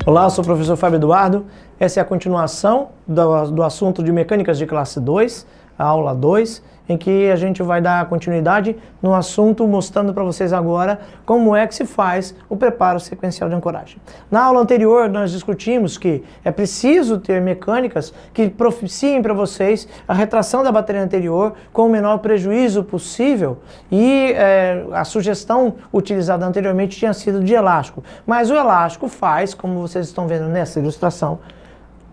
Olá, eu sou o professor Fábio Eduardo. Essa é a continuação do assunto de mecânicas de classe 2, a aula 2, em que a gente vai dar continuidade no assunto mostrando para vocês agora como é que se faz o preparo sequencial de ancoragem. Na aula anterior nós discutimos que é preciso ter mecânicas que propiciem para vocês a retração da bateria anterior com o menor prejuízo possível e a sugestão utilizada anteriormente tinha sido de elástico, mas o elástico faz, como vocês estão vendo nessa ilustração,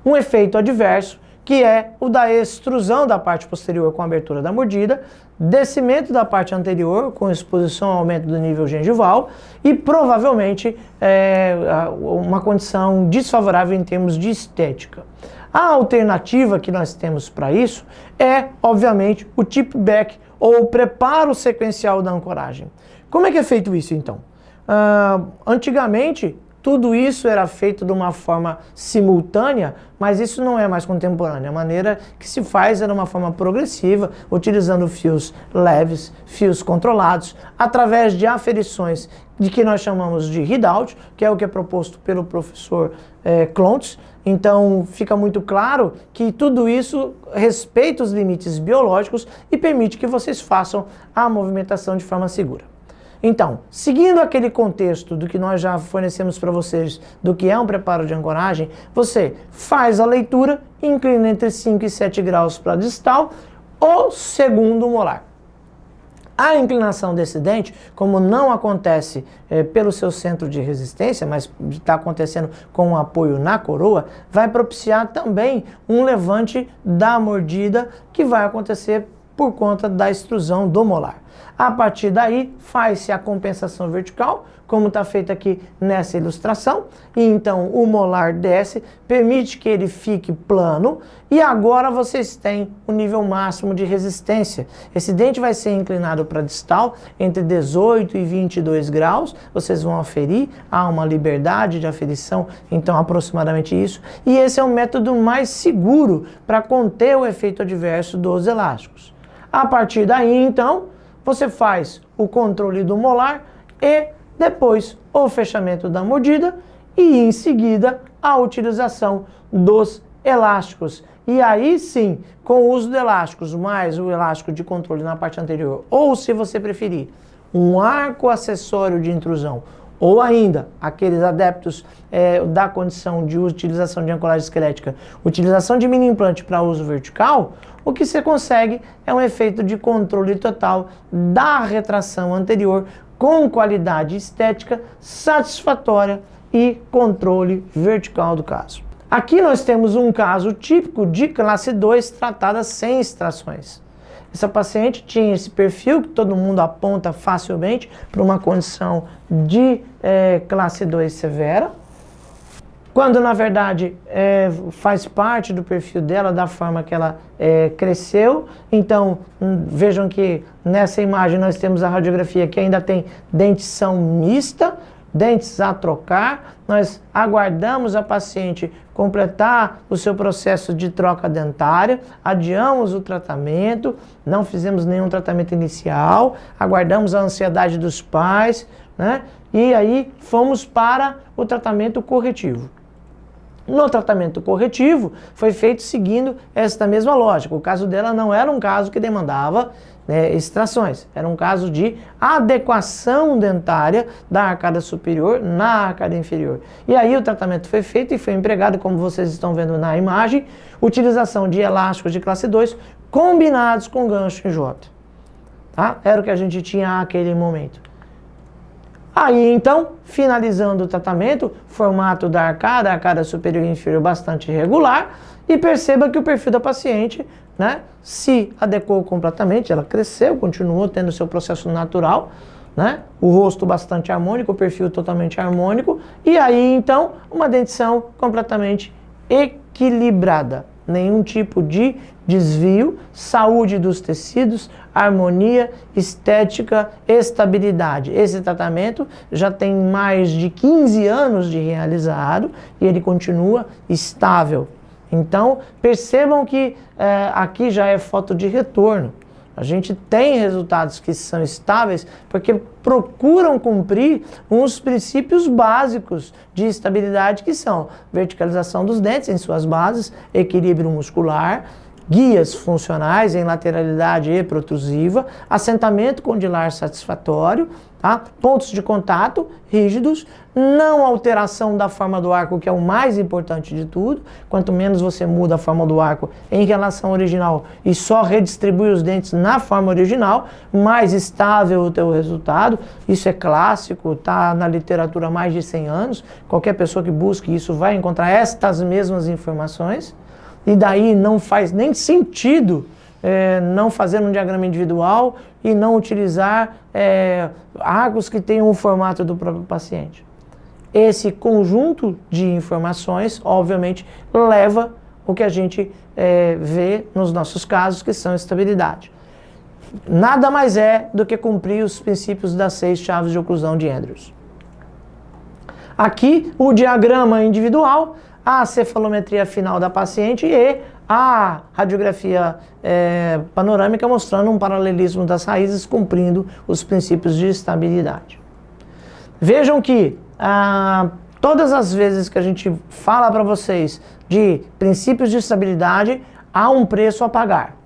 um efeito adverso, que é o da extrusão da parte posterior com a abertura da mordida, descimento da parte anterior com exposição ao aumento do nível gengival e provavelmente uma condição desfavorável em termos de estética. A alternativa que nós temos para isso é, obviamente, o tip back ou o preparo sequencial da ancoragem. Como é que é feito isso então? Antigamente, tudo isso era feito de uma forma simultânea, mas isso não é mais contemporâneo. A maneira que se faz é de uma forma progressiva, utilizando fios leves, fios controlados, através de aferições de que nós chamamos de readout, que é o que é proposto pelo professor Klontz. Então fica muito claro que tudo isso respeita os limites biológicos e permite que vocês façam a movimentação de forma segura. Então, seguindo aquele contexto do que nós já fornecemos para vocês do que é um preparo de ancoragem, você faz a leitura, inclina entre 5 e 7 graus para a distal, o segundo molar. A inclinação desse dente, como não acontece pelo seu centro de resistência, mas está acontecendo com um apoio na coroa, vai propiciar também um levante da mordida que vai acontecer por conta da extrusão do molar. A partir daí, faz-se a compensação vertical, como está feito aqui nessa ilustração, e então o molar desce, permite que ele fique plano, e agora vocês têm o nível máximo de resistência. Esse dente vai ser inclinado para distal entre 18 e 22 graus, vocês vão aferir, há uma liberdade de aferição, então aproximadamente isso, e esse é o método mais seguro para conter o efeito adverso dos elásticos. A partir daí, então, você faz o controle do molar e depois o fechamento da mordida e em seguida a utilização dos elásticos. E aí sim, com o uso de elásticos mais o elástico de controle na parte anterior, ou se você preferir, um arco acessório de intrusão, ou ainda, aqueles adeptos da condição de utilização de ancoragem esquelética, utilização de mini implante para uso vertical, o que você consegue é um efeito de controle total da retração anterior com qualidade estética satisfatória e controle vertical do caso. Aqui nós temos um caso típico de classe 2 tratada sem extrações. Essa paciente tinha esse perfil que todo mundo aponta facilmente para uma condição de classe 2 severa, quando na verdade faz parte do perfil dela, da forma que ela cresceu. Então vejam que nessa imagem nós temos a radiografia que ainda tem dentição mista, dentes a trocar. Nós aguardamos a paciente completar o seu processo de troca dentária, adiamos o tratamento, não fizemos nenhum tratamento inicial, aguardamos a ansiedade dos pais, né? E aí fomos para o tratamento corretivo. No tratamento corretivo foi feito seguindo esta mesma lógica. O caso dela não era um caso que demandava extrações, era um caso de adequação dentária da arcada superior na arcada inferior. E aí o tratamento foi feito e foi empregado, como vocês estão vendo na imagem, utilização de elásticos de classe 2 combinados com gancho em J. Tá? Era o que a gente tinha naquele momento. Aí então, finalizando o tratamento, formato da arcada superior e inferior bastante irregular, e perceba que o perfil da paciente, né, se adequou completamente, ela cresceu, continuou tendo seu processo natural, né, o rosto bastante harmônico, o perfil totalmente harmônico, e aí então uma dentição completamente equilibrada. Nenhum tipo de desvio, saúde dos tecidos, harmonia, estética, estabilidade. Esse tratamento já tem mais de 15 anos de realizado e ele continua estável. Então, percebam que aqui já é foto de retorno. A gente tem resultados que são estáveis porque procuram cumprir uns princípios básicos de estabilidade que são verticalização dos dentes em suas bases, equilíbrio muscular, guias funcionais em lateralidade e protrusiva, assentamento condilar satisfatório, tá? Pontos de contato rígidos, não alteração da forma do arco, que é o mais importante de tudo. Quanto menos você muda a forma do arco em relação ao original e só redistribui os dentes na forma original, mais estável o teu resultado. Isso é clássico, tá na literatura há mais de 100 anos. Qualquer pessoa que busque isso vai encontrar estas mesmas informações. E daí não faz nem sentido não fazer um diagrama individual e não utilizar arcos que tenham o formato do próprio paciente. Esse conjunto de informações, obviamente, leva o que a gente vê nos nossos casos, que são estabilidade. Nada mais é do que cumprir os princípios das 6 chaves de oclusão de Andrews. Aqui, o diagrama individual, a cefalometria final da paciente e a radiografia panorâmica mostrando um paralelismo das raízes cumprindo os princípios de estabilidade. Vejam que todas as vezes que a gente fala para vocês de princípios de estabilidade, há um preço a pagar.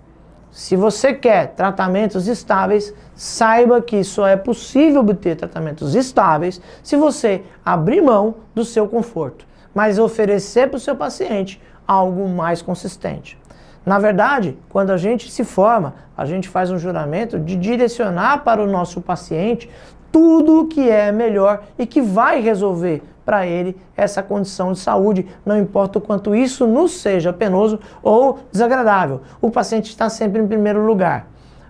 Se você quer tratamentos estáveis, saiba que só é possível obter tratamentos estáveis se você abrir mão do seu conforto, mas oferecer para o seu paciente algo mais consistente. Na verdade, quando a gente se forma, a gente faz um juramento de direcionar para o nosso paciente tudo o que é melhor e que vai resolver para ele essa condição de saúde, não importa o quanto isso nos seja penoso ou desagradável. O paciente está sempre em primeiro lugar.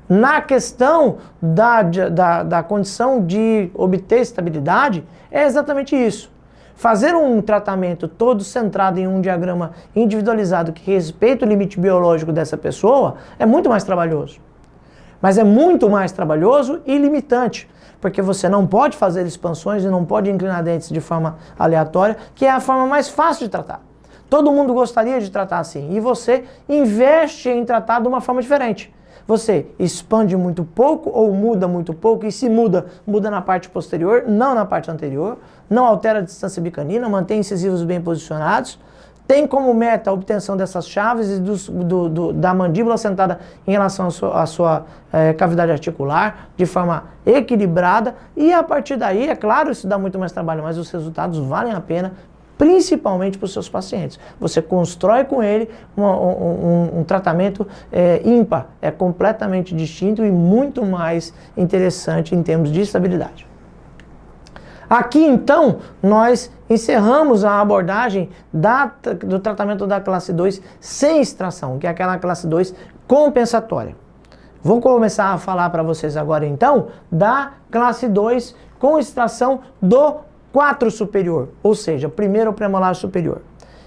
Na questão da condição de obter estabilidade, é exatamente isso. Fazer um tratamento todo centrado em um diagrama individualizado que respeita o limite biológico dessa pessoa é muito mais trabalhoso. Mas é muito mais trabalhoso e limitante, porque você não pode fazer expansões e não pode inclinar dentes de forma aleatória, que é a forma mais fácil de tratar. Todo mundo gostaria de tratar assim, e você investe em tratar de uma forma diferente. Você expande muito pouco ou muda muito pouco, e se muda, muda na parte posterior, não na parte anterior, não altera a distância bicanina, mantém incisivos bem posicionados, tem como meta a obtenção dessas chaves e da mandíbula sentada em relação à sua cavidade articular, de forma equilibrada, e a partir daí, é claro, isso dá muito mais trabalho, mas os resultados valem a pena, principalmente para os seus pacientes. Você constrói com ele um tratamento ímpar, é completamente distinto e muito mais interessante em termos de estabilidade. Aqui, então, nós encerramos a abordagem do tratamento da classe 2 sem extração, que é aquela classe 2 compensatória. Vou começar a falar para vocês agora, então, da classe 2 com extração do 4 superior, ou seja, primeiro premolar superior.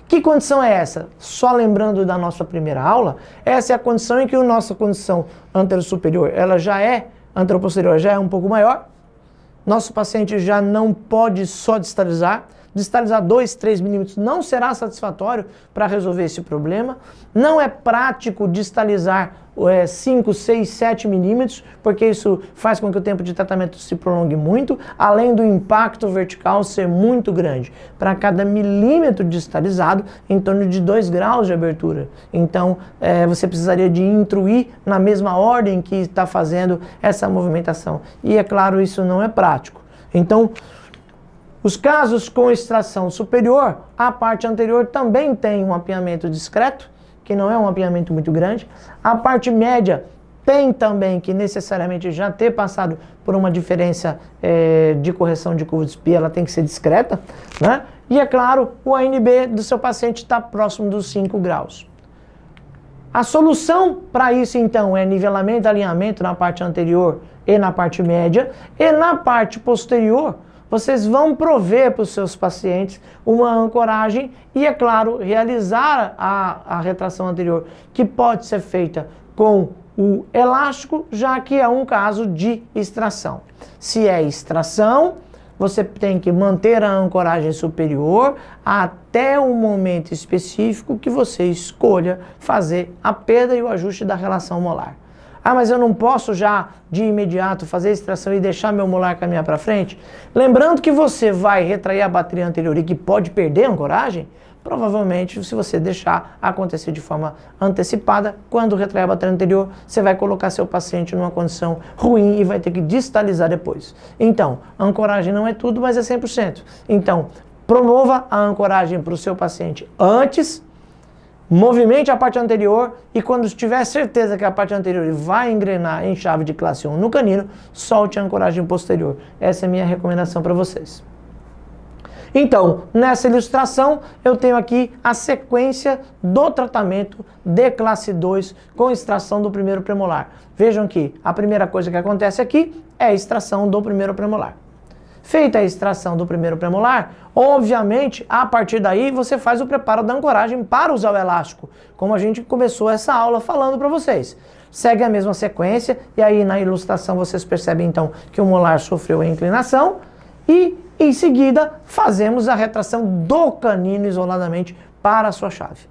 Que condição é essa? Só lembrando da nossa primeira aula, essa é a condição em que a nossa condição antero-superior, ela já é, antero-posterior já é um pouco maior. Nosso paciente já não pode só distalizar. Distalizar 2, 3 milímetros não será satisfatório para resolver esse problema. Não é prático distalizar 5, 6, 7 milímetros, porque isso faz com que o tempo de tratamento se prolongue muito, além do impacto vertical ser muito grande. Para cada milímetro distalizado, em torno de 2 graus de abertura. Então, você precisaria de intruir na mesma ordem que está fazendo essa movimentação. E, é claro, isso não é prático. Então, os casos com extração superior, a parte anterior também tem um apinhamento discreto, que não é um apinhamento muito grande. A parte média tem também que necessariamente já ter passado por uma diferença de correção de curva de espia, ela tem que ser discreta, né? E é claro, o ANB do seu paciente está próximo dos 5 graus. A solução para isso, então, é nivelamento e alinhamento na parte anterior e na parte média, e na parte posterior, vocês vão prover para os seus pacientes uma ancoragem e, é claro, realizar a retração anterior, que pode ser feita com o elástico, já que é um caso de extração. Se é extração, você tem que manter a ancoragem superior até o momento específico que você escolha fazer a perda e o ajuste da relação molar. Ah, mas eu não posso já de imediato fazer a extração e deixar meu molar caminhar para frente? Lembrando que você vai retrair a bateria anterior e que pode perder a ancoragem, provavelmente, se você deixar acontecer de forma antecipada, quando retrair a bateria anterior, você vai colocar seu paciente numa condição ruim e vai ter que distalizar depois. Então, a ancoragem não é tudo, mas é 100%. Então, promova a ancoragem para o seu paciente antes, movimente a parte anterior e quando tiver certeza que a parte anterior vai engrenar em chave de classe 1 no canino, solte a ancoragem posterior. Essa é a minha recomendação para vocês. Então, nessa ilustração, eu tenho aqui a sequência do tratamento de classe 2 com extração do primeiro premolar. Vejam que a primeira coisa que acontece aqui é a extração do primeiro premolar. Feita a extração do primeiro premolar, obviamente, a partir daí você faz o preparo da ancoragem para usar o elástico, como a gente começou essa aula falando para vocês. Segue a mesma sequência e aí na ilustração vocês percebem então que o molar sofreu a inclinação e em seguida fazemos a retração do canino isoladamente para a sua chave.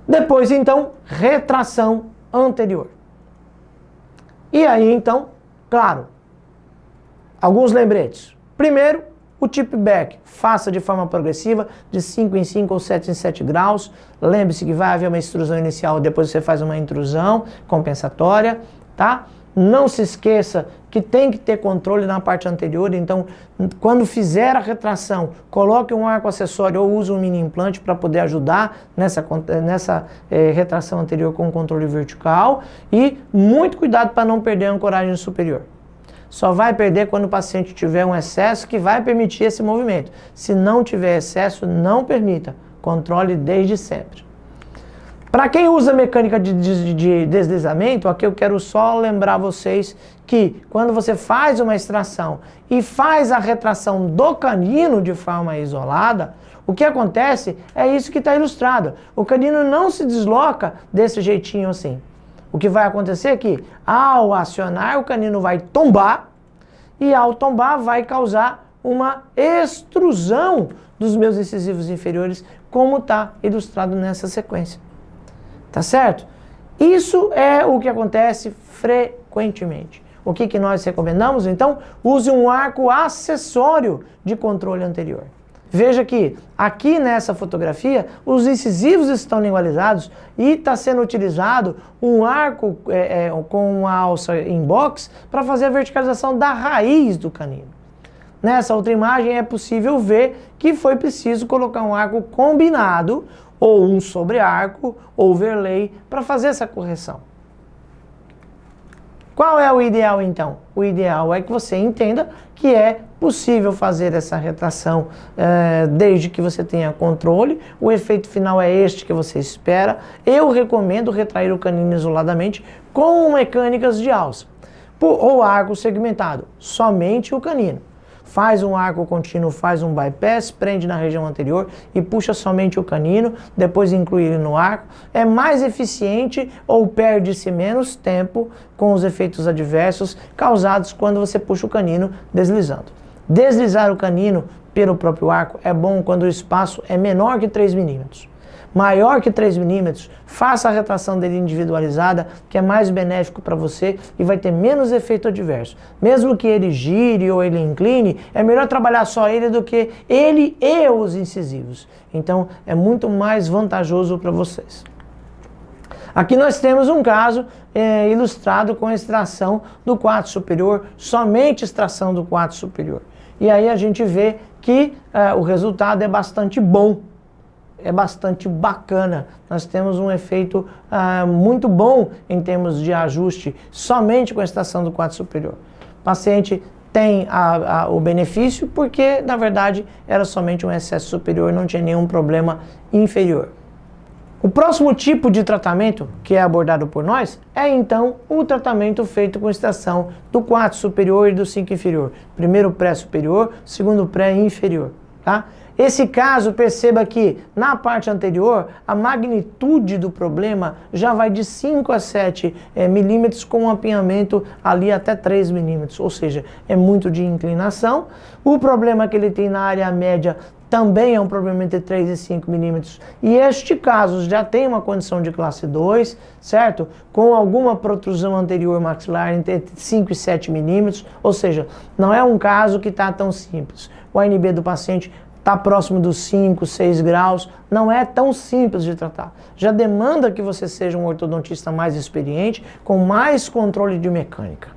Depois então, retração anterior. E aí então, claro, alguns lembretes. Primeiro, o tip back. Faça de forma progressiva, de 5 em 5 ou 7 em 7 graus. Lembre-se que vai haver uma extrusão inicial, depois você faz uma intrusão compensatória, tá? Não se esqueça que tem que ter controle na parte anterior, então quando fizer a retração, coloque um arco acessório ou use um mini implante para poder ajudar nessa retração anterior com controle vertical e muito cuidado para não perder a ancoragem superior. Só vai perder quando o paciente tiver um excesso que vai permitir esse movimento. Se não tiver excesso, não permita. Controle desde sempre. Para quem usa mecânica de deslizamento, aqui eu quero só lembrar vocês que quando você faz uma extração e faz a retração do canino de forma isolada, o que acontece é isso que está ilustrado. O canino não se desloca desse jeitinho assim. O que vai acontecer é que, ao acionar, o canino vai tombar e, ao tombar, vai causar uma extrusão dos meus incisivos inferiores, como está ilustrado nessa sequência. Tá certo? Isso é o que acontece frequentemente. O que nós recomendamos? Então, use um arco acessório de controle anterior. Veja que aqui nessa fotografia os incisivos estão lingualizados e está sendo utilizado um arco com uma alça em box para fazer a verticalização da raiz do canino. Nessa outra imagem é possível ver que foi preciso colocar um arco combinado ou um sobrearco, overlay, para fazer essa correção. Qual é o ideal então? O ideal é que você entenda que é possível fazer essa retração desde que você tenha controle. O efeito final é este que você espera. Eu recomendo retrair o canino isoladamente com mecânicas de alça ou arco segmentado, somente o canino. Faz um arco contínuo, faz um bypass, prende na região anterior e puxa somente o canino, depois inclui ele no arco. É mais eficiente ou perde-se menos tempo com os efeitos adversos causados quando você puxa o canino deslizando. Deslizar o canino pelo próprio arco é bom quando o espaço é menor que 3 milímetros. Maior que 3 milímetros, faça a retração dele individualizada, que é mais benéfico para você e vai ter menos efeito adverso. Mesmo que ele gire ou ele incline, é melhor trabalhar só ele do que ele e os incisivos. Então, é muito mais vantajoso para vocês. Aqui nós temos um caso ilustrado com a extração do quadro superior, somente extração do quadro superior. E aí a gente vê que o resultado é bastante bom. É bastante bacana. Nós temos um efeito muito bom em termos de ajuste somente com a extração do quadro superior. O paciente tem o benefício porque, na verdade, era somente um excesso superior, não tinha nenhum problema inferior. O próximo tipo de tratamento que é abordado por nós é, então, o tratamento feito com extração do quadro superior e do 5 inferior. Primeiro pré-superior, segundo pré-inferior, tá? Esse caso, perceba que na parte anterior, a magnitude do problema já vai de 5 a 7 milímetros com um apinhamento ali até 3 milímetros, ou seja, é muito de inclinação. O problema que ele tem na área média também é um problema entre 3 e 5 milímetros. E este caso já tem uma condição de classe 2, certo? Com alguma protrusão anterior maxilar entre 5 e 7 milímetros, ou seja, não é um caso que está tão simples. O ANB do paciente está próximo dos 5, 6 graus, não é tão simples de tratar. Já demanda que você seja um ortodontista mais experiente, com mais controle de mecânica.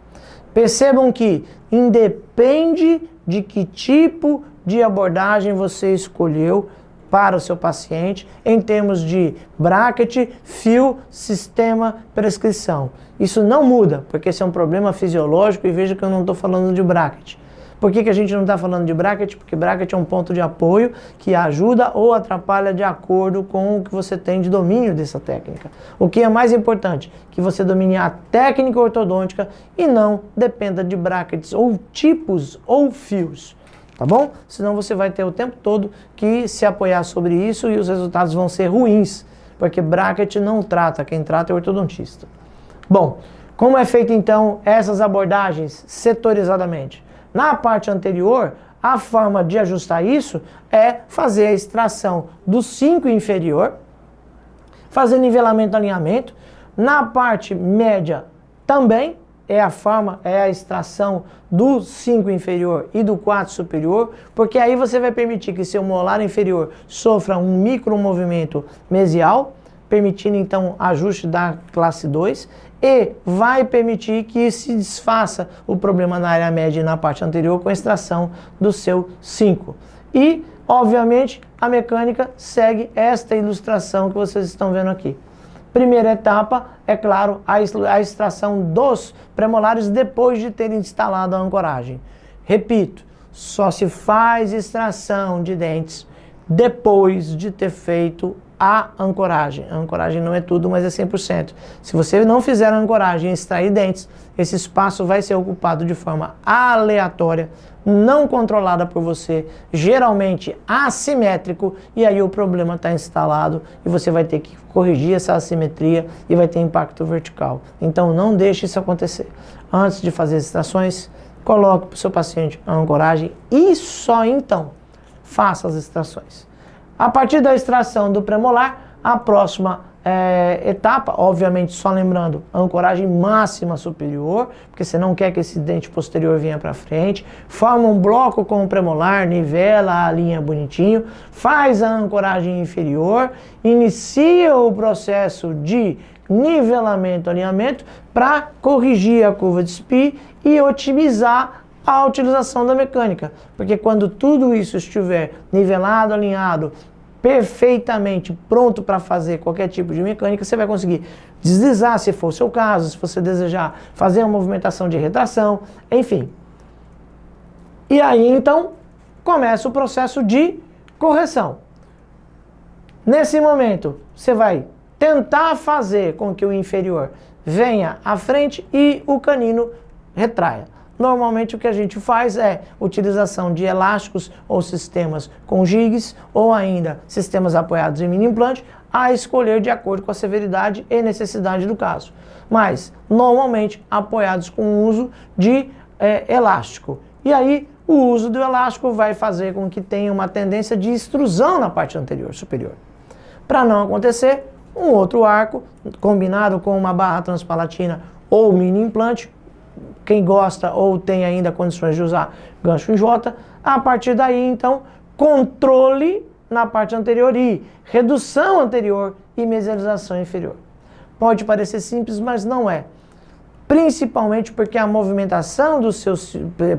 Percebam que independe de que tipo de abordagem você escolheu para o seu paciente, em termos de bracket, fio, sistema, prescrição. Isso não muda, porque esse é um problema fisiológico, e veja que eu não estou falando de bracket. Por que a gente não está falando de bracket? Porque bracket é um ponto de apoio que ajuda ou atrapalha de acordo com o que você tem de domínio dessa técnica. O que é mais importante? Que você domine a técnica ortodôntica e não dependa de brackets ou tipos ou fios. Tá bom? Senão você vai ter o tempo todo que se apoiar sobre isso e os resultados vão ser ruins. Porque bracket não trata, quem trata é o ortodontista. Bom, como é feito então essas abordagens setorizadamente? Na parte anterior, a forma de ajustar isso é fazer a extração do 5 inferior, fazer nivelamento e alinhamento. Na parte média também é a extração do 5 inferior e do 4 superior, porque aí você vai permitir que seu molar inferior sofra um micromovimento mesial, permitindo então ajuste da classe 2, e vai permitir que se desfaça o problema na área média e na parte anterior com a extração do seu 5. E, obviamente, a mecânica segue esta ilustração que vocês estão vendo aqui. Primeira etapa, é claro, a extração dos premolares depois de ter instalado a ancoragem. Repito, só se faz extração de dentes depois de ter feito a ancoragem. A ancoragem não é tudo, mas é 100%. Se você não fizer a ancoragem e extrair dentes, esse espaço vai ser ocupado de forma aleatória, não controlada por você, geralmente assimétrico, e aí o problema está instalado e você vai ter que corrigir essa assimetria e vai ter impacto vertical. Então não deixe isso acontecer. Antes de fazer as extrações, coloque para o seu paciente a ancoragem e só então faça as extrações. A partir da extração do premolar, a próxima etapa, obviamente só lembrando, a ancoragem máxima superior, porque você não quer que esse dente posterior venha para frente, forma um bloco com o premolar, nivela a linha bonitinho, faz a ancoragem inferior, inicia o processo de nivelamento, alinhamento, para corrigir a curva de SPI e otimizar a utilização da mecânica, porque quando tudo isso estiver nivelado, alinhado, perfeitamente pronto para fazer qualquer tipo de mecânica, você vai conseguir deslizar, se for o seu caso, se você desejar fazer uma movimentação de retração, enfim. E aí então começa o processo de correção. Nesse momento, você vai tentar fazer com que o inferior venha à frente e o canino retraia. Normalmente o que a gente faz é utilização de elásticos ou sistemas com jigs ou ainda sistemas apoiados em mini implante, a escolher de acordo com a severidade e necessidade do caso. Mas normalmente apoiados com o uso de elástico. E aí o uso do elástico vai fazer com que tenha uma tendência de extrusão na parte anterior superior. Para não acontecer, um outro arco combinado com uma barra transpalatina ou mini implante, quem gosta ou tem ainda condições de usar gancho em J, a partir daí, então, controle na parte anterior e redução anterior e mesialização inferior. Pode parecer simples, mas não é. Principalmente porque a movimentação do seu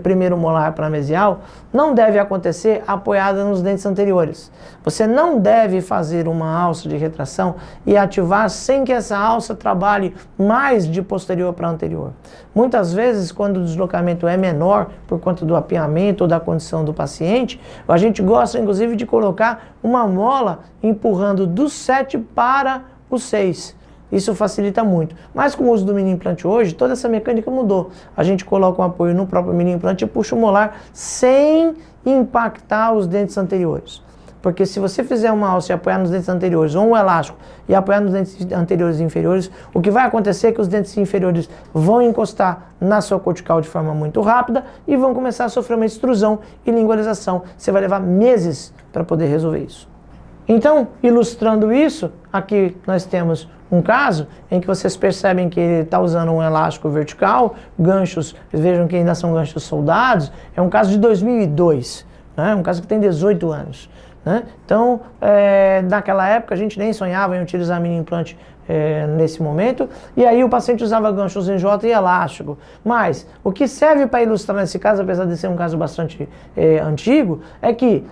primeiro molar paramesial não deve acontecer apoiada nos dentes anteriores. Você não deve fazer uma alça de retração e ativar sem que essa alça trabalhe mais de posterior para anterior. Muitas vezes, quando o deslocamento é menor, por conta do apiamento ou da condição do paciente, a gente gosta inclusive de colocar uma mola empurrando do 7 para o 6. Isso facilita muito. Mas com o uso do mini implante hoje, toda essa mecânica mudou. A gente coloca um apoio no próprio mini implante e puxa o molar sem impactar os dentes anteriores. porque se você fizer uma alça e apoiar nos dentes anteriores, ou um elástico e apoiar nos dentes anteriores e inferiores, o que vai acontecer é que os dentes inferiores vão encostar na sua cortical de forma muito rápida e vão começar a sofrer uma extrusão e lingualização. Você vai levar meses para poder resolver isso. Então, ilustrando isso, aqui nós temos um caso em que vocês percebem que ele está usando um elástico vertical, ganchos, vejam que ainda são ganchos soldados, é um caso de 2002, né? Um caso que tem 18 anos. Né? Então, naquela época a gente nem sonhava em utilizar mini implante nesse momento, e aí o paciente usava ganchos em J e elástico. Mas o que serve para ilustrar nesse caso, apesar de ser um caso bastante antigo, é que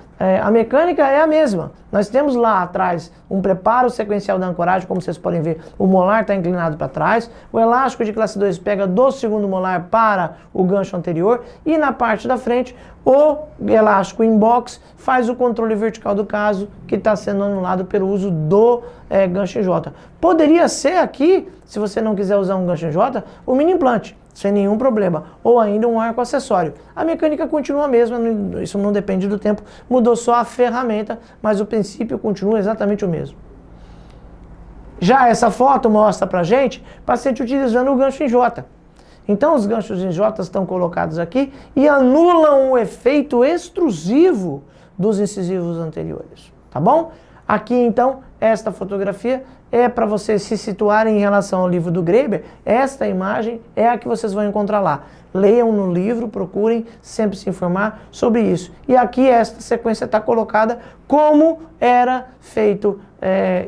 a mecânica é a mesma. Nós temos lá atrás um preparo sequencial da ancoragem, como vocês podem ver, o molar está inclinado para trás, o elástico de classe 2 pega do segundo molar para o gancho anterior, e na parte da frente o elástico in box faz o controle vertical do caso, que está sendo anulado pelo uso do gancho em J. Poderia ser aqui, se você não quiser usar um gancho em J, o mini implante, sem nenhum problema, ou ainda um arco acessório. A mecânica continua a mesma, isso não depende do tempo, mudou só a ferramenta, mas o princípio continua exatamente o mesmo. Já essa foto mostra pra gente o paciente utilizando o gancho em J. Então os ganchos em J estão colocados aqui e anulam o efeito extrusivo dos incisivos anteriores, tá bom? Aqui então, esta fotografia é para vocês se situarem em relação ao livro do Graeber. Esta imagem é a que vocês vão encontrar lá. Leiam no livro, procurem sempre se informar sobre isso. E aqui esta sequência está colocada como era feito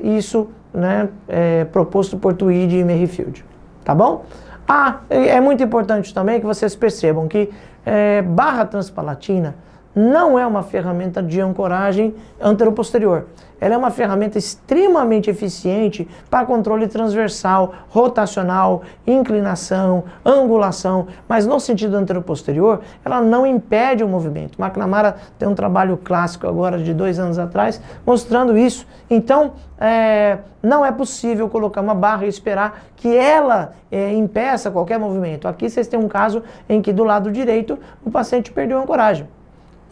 isso, né, proposto por Tweed e Merrifield, tá bom? É muito importante também que vocês percebam que barra transpalatina não é uma ferramenta de ancoragem anteroposterior. Ela é uma ferramenta extremamente eficiente para controle transversal, rotacional, inclinação, angulação, mas no sentido anteroposterior, ela não impede o movimento. McNamara tem um trabalho clássico agora de 2 anos atrás mostrando isso. Então, não é possível colocar uma barra e esperar que ela impeça qualquer movimento. Aqui vocês têm um caso em que do lado direito o paciente perdeu a ancoragem.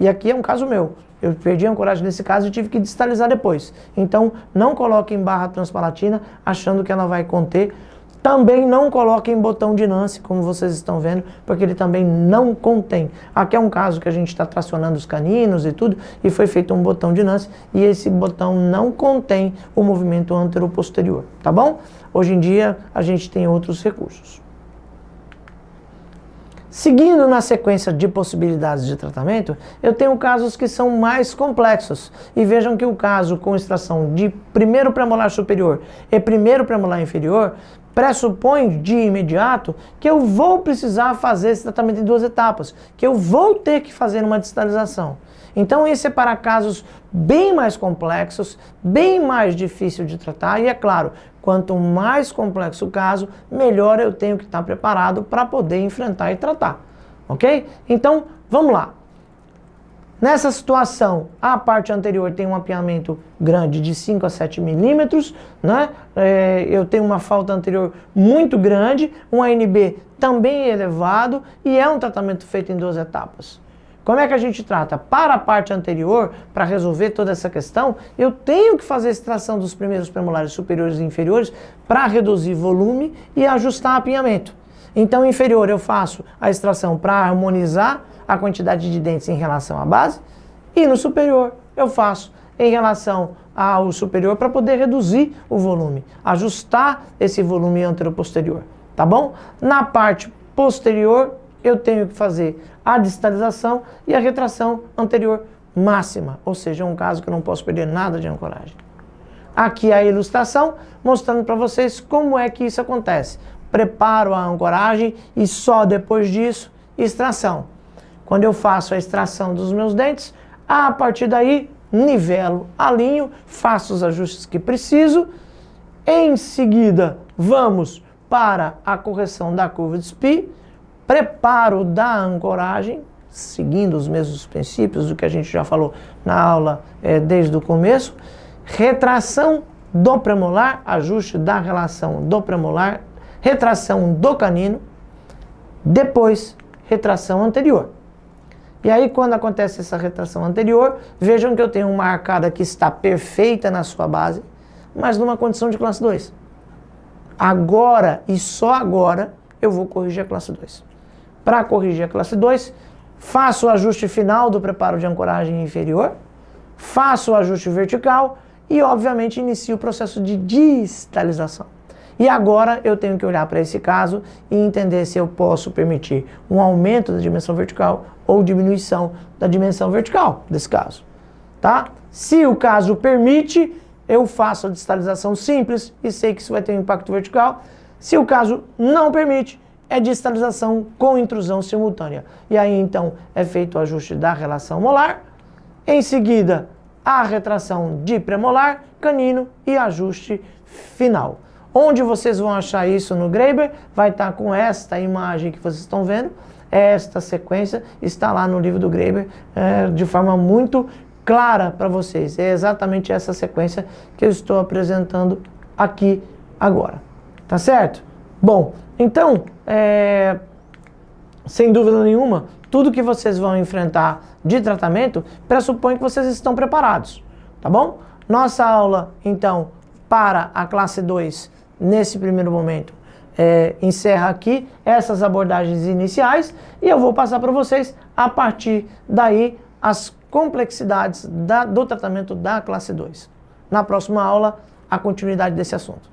E aqui é um caso meu. Eu perdi a ancoragem nesse caso e tive que distalizar depois. Então, não coloque em barra transpalatina achando que ela vai conter. Também não coloque em botão de Nance, como vocês estão vendo, porque ele também não contém. Aqui é um caso que a gente está tracionando os caninos e tudo, e foi feito um botão de Nance, e esse botão não contém o movimento anteroposterior, tá bom? Hoje em dia, a gente tem outros recursos. Seguindo na sequência de possibilidades de tratamento, eu tenho casos que são mais complexos. E vejam que o caso com extração de primeiro premolar superior e primeiro premolar inferior pressupõe de imediato que eu vou precisar fazer esse tratamento em 2 etapas, que eu vou ter que fazer uma distalização. Então esse é para casos bem mais complexos, bem mais difícil de tratar e é claro, quanto mais complexo o caso, melhor eu tenho que estar preparado para poder enfrentar e tratar, ok? Então, vamos lá. Nessa situação, a parte anterior tem um apiamento grande de 5 a 7 milímetros, né? Eu tenho uma falta anterior muito grande, um ANB também elevado e é um tratamento feito em 2 etapas. Como é que a gente trata? Para a parte anterior, para resolver toda essa questão, eu tenho que fazer a extração dos primeiros premolares superiores e inferiores para reduzir volume e ajustar apinhamento. Então, inferior eu faço a extração para harmonizar a quantidade de dentes em relação à base e no superior eu faço em relação ao superior para poder reduzir o volume, ajustar esse volume anteroposterior, tá bom? Na parte posterior, eu tenho que fazer a distalização e a retração anterior máxima, ou seja, é um caso que eu não posso perder nada de ancoragem. Aqui a ilustração mostrando para vocês como é que isso acontece. Preparo a ancoragem e só depois disso, extração. Quando eu faço a extração dos meus dentes, a partir daí, nivelo, alinho, faço os ajustes que preciso. Em seguida, vamos para a correção da curva de Spee, preparo da ancoragem, seguindo os mesmos princípios do que a gente já falou na aula desde o começo, retração do premolar, ajuste da relação do premolar, retração do canino, depois retração anterior. E aí, quando acontece essa retração anterior, vejam que eu tenho uma arcada que está perfeita na sua base, mas numa condição de classe 2. Agora, e só agora, eu vou corrigir a classe 2. Para corrigir a classe 2, faço o ajuste final do preparo de ancoragem inferior, faço o ajuste vertical e, obviamente, inicio o processo de distalização. E agora eu tenho que olhar para esse caso e entender se eu posso permitir um aumento da dimensão vertical ou diminuição da dimensão vertical desse caso. Tá? Se o caso permite, eu faço a distalização simples e sei que isso vai ter um impacto vertical. Se o caso não permite, é distalização com intrusão simultânea. E aí então é feito o ajuste da relação molar, em seguida a retração de premolar, canino e ajuste final. Onde vocês vão achar isso no Graeber? Vai estar com esta imagem que vocês estão vendo. Esta sequência está lá no livro do Graeber de forma muito clara para vocês. É exatamente essa sequência que eu estou apresentando aqui agora. Tá certo? Bom, então, sem dúvida nenhuma, tudo que vocês vão enfrentar de tratamento pressupõe que vocês estão preparados. Tá bom? Nossa aula, então, para a classe 2, nesse primeiro momento, encerra aqui essas abordagens iniciais e eu vou passar para vocês, a partir daí, as complexidades do tratamento da classe 2. Na próxima aula, a continuidade desse assunto.